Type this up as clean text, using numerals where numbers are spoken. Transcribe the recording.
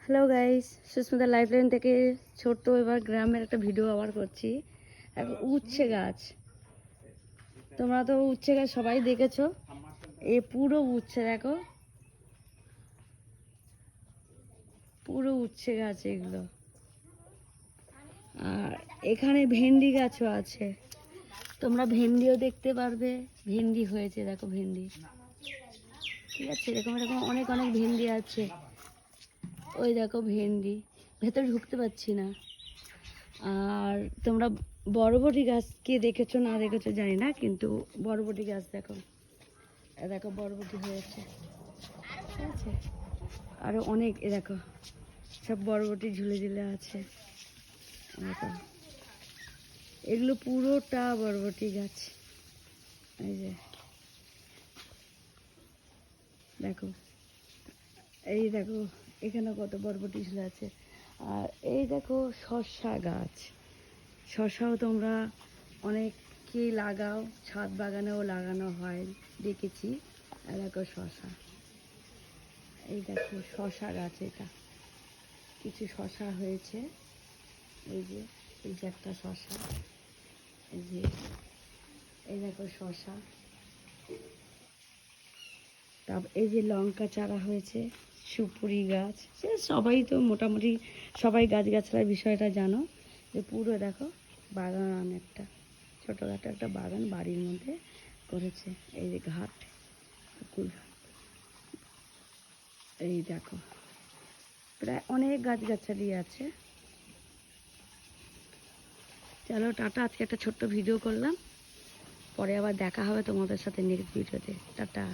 Hello guys, Susmita lifeline থেকে ছোট্ট এবার গ্রামের একটা ভিডিও আবার করছি। উচ্ছে গাছ, তোমরা তো উচ্ছে গাছ সবাই দেখেছো। এ পুরো উচ্ছে, দেখো পুরো উচ্ছে গাছ এগুলো। আর এখানে ভেন্ডি গাছও আছে, তোমরা ভেন্ডিও দেখতে পারবে। ভেন্ডি হয়েছে, দেখো ভেন্ডি, ঠিক আছে। এরকম এরকম অনেক অনেক ভেন্ডি আছে। ওই দেখো ভেন্ডি, ভেতরে ঢুকতে পারছি না। আর তোমরা বরবটি গাছ কে দেখেছো না দেখেছো জানি না, কিন্তু বরবটি গাছ দেখো, দেখো বরবটি হয়েছে, ঠিক আছে। আরো অনেক, দেখো সব বরবটি ঝুলে ঝুলে আছে। দেখো এগুলো পুরোটা বরবটি গাছ। এই যে দেখো, এই দেখো এখানে কত বরবটি ঝুলে আছে। আর এই দেখো শসা গাছ, শসাও তোমরা অনেকেই লাগাও, ছাদ বাগানেও লাগানো হয় দেখেছি। আর দেখো শসা, এই দেখো শসা গাছ, এটা কিছু শসা হয়েছে। এই যে এই যে একটা শসা, এই যে এই দেখো শসা। তারপর এই যে লঙ্কা চারা হয়েছে, সুপুরি গাছ, সে সবাই তো মোটামুটি সবাই গাছগাছড়ার বিষয়টা জানো। যে পুরো দেখো বাগান, একটা ছোটোখাটো একটা বাগান বাড়ির মধ্যে করেছে। এই যে ঘাট, পুকুর ঘাট, এই দেখো প্রায় অনেক গাছগাছালি আছে। চলো টাটা, আজকে একটা ছোট্ট ভিডিও করলাম, পরে আবার দেখা হবে তোমাদের সাথে নেক্সট ভিডিওতে। টাটা।